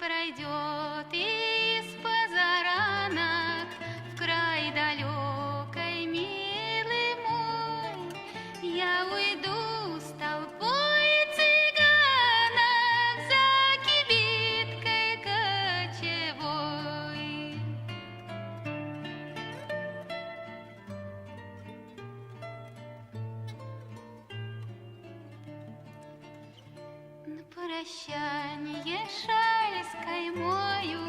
пройдет из позаранок в край далекой, милый мой, я уйду с толпой цыганок за кибиткой кочевой. На прощанье шаль с каймою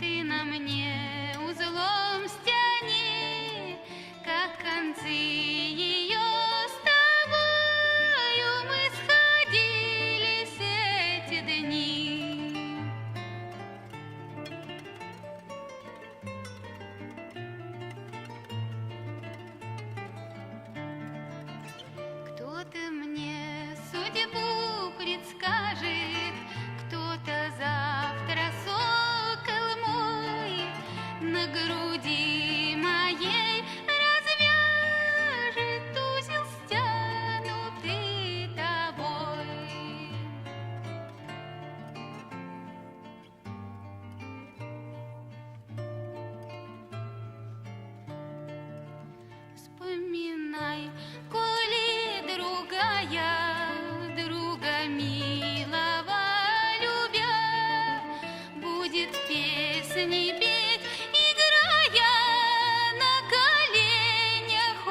ты на мне узлом стяни, как концы ее с тобою мы сходились эти дни. Кто-то мне судьбу предскажет, кто-то завтра сокол мой на груди моей развяжет узел, стянутый тобой. Вспоминай, коли другая друга милого любя будет песни петь, играя на коленях у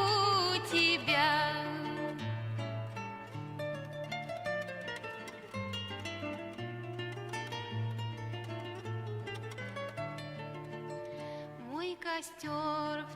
тебя. Мой костер в